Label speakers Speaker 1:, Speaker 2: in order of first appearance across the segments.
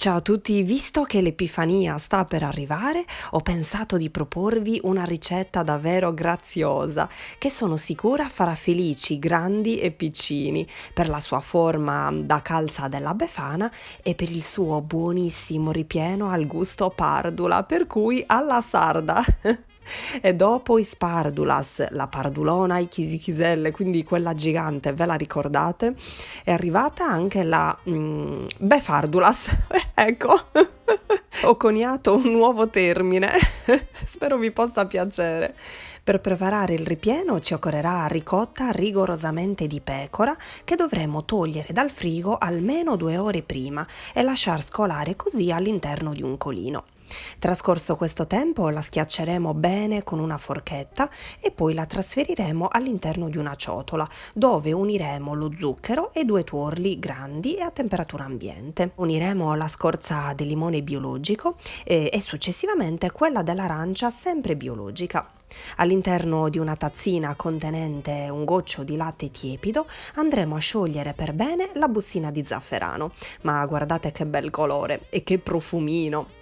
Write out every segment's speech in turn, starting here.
Speaker 1: Ciao a tutti, visto che l'Epifania sta per arrivare, ho pensato di proporvi una ricetta davvero graziosa, che sono sicura farà felici grandi e piccini, per la sua forma da calza della Befana e per il suo buonissimo ripieno al gusto pardula, per cui alla sarda. E dopo i spardulas, la pardulona, i chiselle, quindi quella gigante, ve la ricordate? È arrivata anche la befardulas, ecco, ho coniato un nuovo termine, spero vi possa piacere. Per preparare il ripieno ci occorrerà ricotta rigorosamente di pecora che dovremo togliere dal frigo almeno 2 ore prima e lasciar scolare così all'interno di un colino. Trascorso questo tempo la schiacceremo bene con una forchetta e poi la trasferiremo all'interno di una ciotola dove uniremo lo zucchero e 2 tuorli grandi e a temperatura ambiente. Uniremo la scorza di limone biologico e successivamente quella dell'arancia sempre biologica. All'interno di una tazzina contenente un goccio di latte tiepido andremo a sciogliere per bene la bustina di zafferano, ma guardate che bel colore e che profumino!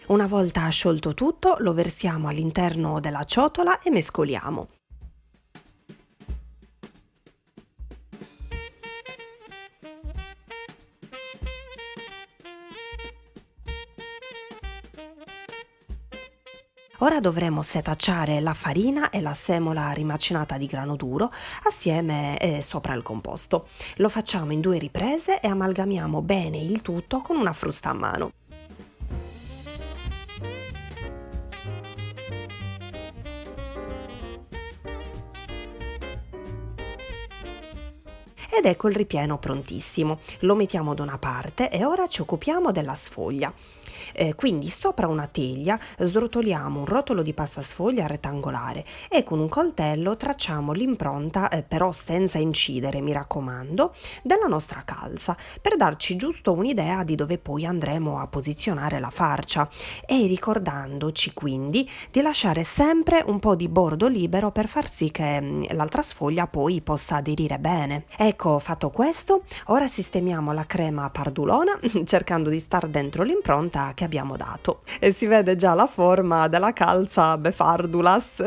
Speaker 1: Una volta sciolto tutto, lo versiamo all'interno della ciotola e mescoliamo. Ora dovremo setacciare la farina e la semola rimacinata di grano duro assieme sopra il composto. Lo facciamo in 2 riprese e amalgamiamo bene il tutto con una frusta a mano. Ed ecco il ripieno prontissimo. Lo mettiamo da una parte e ora ci occupiamo della sfoglia. Quindi sopra una teglia srotoliamo un rotolo di pasta sfoglia rettangolare e con un coltello tracciamo l'impronta, però senza incidere, mi raccomando, della nostra calza, per darci giusto un'idea di dove poi andremo a posizionare la farcia e ricordandoci quindi di lasciare sempre un po' di bordo libero per far sì che l'altra sfoglia poi possa aderire bene. Ecco, fatto questo, ora sistemiamo la crema pardulona cercando di star dentro l'impronta che abbiamo dato e si vede già la forma della calza befardulas.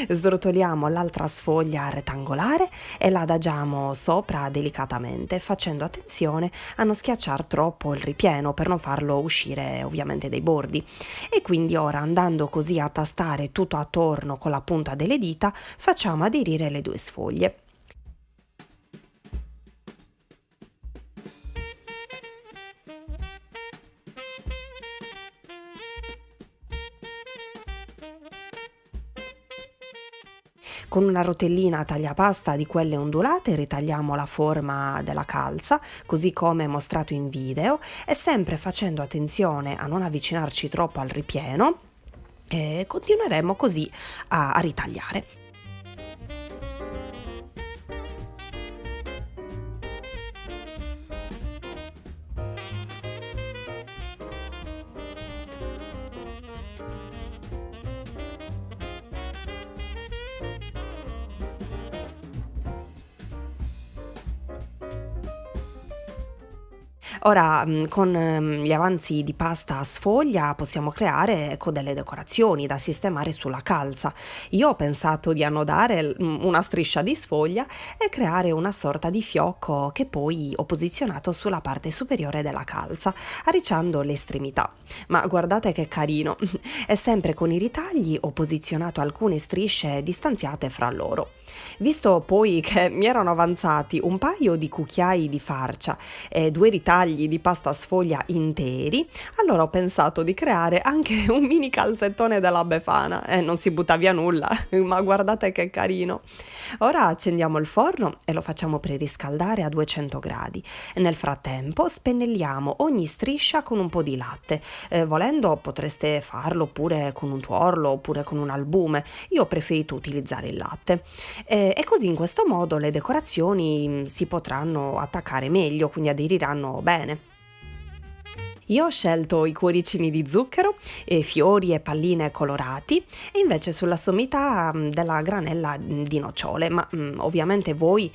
Speaker 1: Srotoliamo l'altra sfoglia rettangolare e la adagiamo sopra delicatamente, facendo attenzione a non schiacciare troppo il ripieno per non farlo uscire ovviamente dai bordi. E quindi ora, andando così a tastare tutto attorno con la punta delle dita, facciamo aderire le 2 sfoglie. Con una rotellina tagliapasta di quelle ondulate ritagliamo la forma della calza, così come mostrato in video, e sempre facendo attenzione a non avvicinarci troppo al ripieno, continueremo così a ritagliare. Ora, con gli avanzi di pasta a sfoglia possiamo creare, ecco, delle decorazioni da sistemare sulla calza. Io ho pensato di annodare una striscia di sfoglia e creare una sorta di fiocco che poi ho posizionato sulla parte superiore della calza, arricciando le estremità. Ma guardate che carino! E sempre con i ritagli ho posizionato alcune strisce distanziate fra loro. Visto poi che mi erano avanzati un paio di cucchiai di farcia e 2 ritagli di pasta sfoglia interi, allora ho pensato di creare anche un mini calzettone della Befana e non si butta via nulla, ma guardate che carino. Ora accendiamo il forno e lo facciamo preriscaldare a 200 gradi e nel frattempo spennelliamo ogni striscia con un po' di latte. Volendo potreste farlo pure con un tuorlo oppure con un albume, io ho preferito utilizzare il latte. E così in questo modo le decorazioni si potranno attaccare meglio, quindi aderiranno bene. Io ho scelto i cuoricini di zucchero, fiori e palline colorati e invece sulla sommità della granella di nocciole, ma ovviamente voi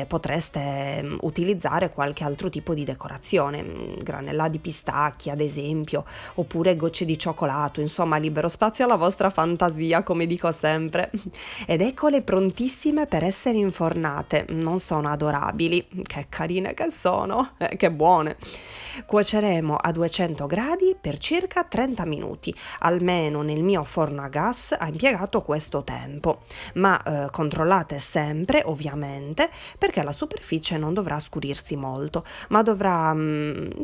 Speaker 1: potreste utilizzare qualche altro tipo di decorazione, granella di pistacchi ad esempio, oppure gocce di cioccolato, insomma libero spazio alla vostra fantasia, come dico sempre. Ed eccole prontissime per essere infornate, non sono adorabili? Che carine che sono, che buone! Cuoceremo a 200 gradi per circa 30 minuti, almeno nel mio forno a gas ha impiegato questo tempo, ma controllate sempre ovviamente perché la superficie non dovrà scurirsi molto, ma dovrà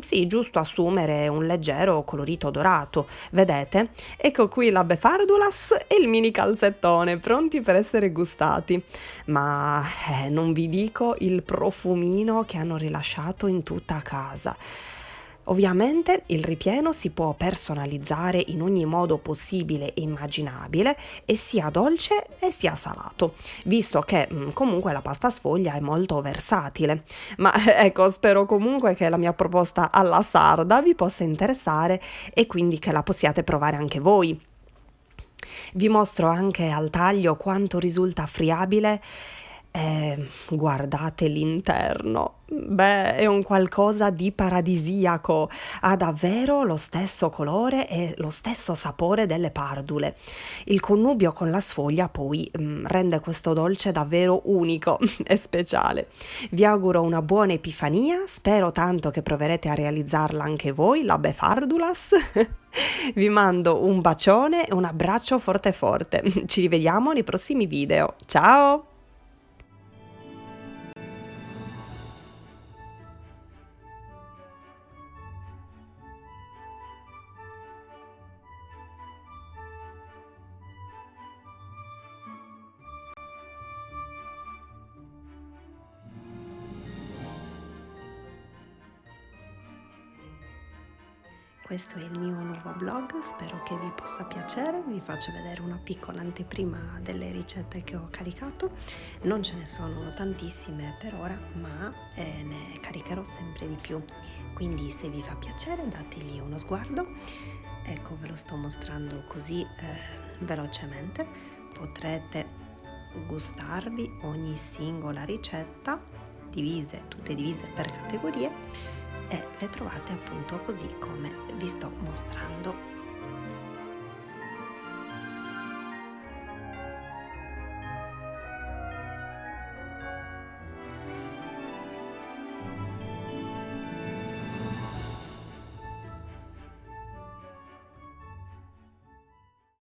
Speaker 1: sì, giusto assumere un leggero colorito dorato. Vedete? Ecco qui la befardulas e il mini calzettone pronti per essere gustati. Ma non vi dico il profumino che hanno rilasciato in tutta casa. Ovviamente il ripieno si può personalizzare in ogni modo possibile e immaginabile e sia dolce e sia salato, visto che comunque la pasta sfoglia è molto versatile. Ma ecco, spero comunque che la mia proposta alla sarda vi possa interessare e quindi che la possiate provare anche voi. Vi mostro anche al taglio quanto risulta friabile. Guardate l'interno. Beh, è un qualcosa di paradisiaco. Ha davvero lo stesso colore e lo stesso sapore delle pardule. Il connubio con la sfoglia poi rende questo dolce davvero unico e speciale. Vi auguro una buona Epifania, spero tanto che proverete a realizzarla anche voi, la befardulas. Vi mando un bacione e un abbraccio forte forte. Ci rivediamo nei prossimi video. Ciao! Questo è il mio nuovo blog, spero che vi possa piacere, vi faccio vedere una piccola anteprima delle ricette che ho caricato, non ce ne sono tantissime per ora, ma ne caricherò sempre di più, quindi se vi fa piacere dategli uno sguardo. Ecco, ve lo sto mostrando così velocemente, potrete gustarvi ogni singola ricetta, tutte divise per categorie, e le trovate appunto così come vi sto mostrando.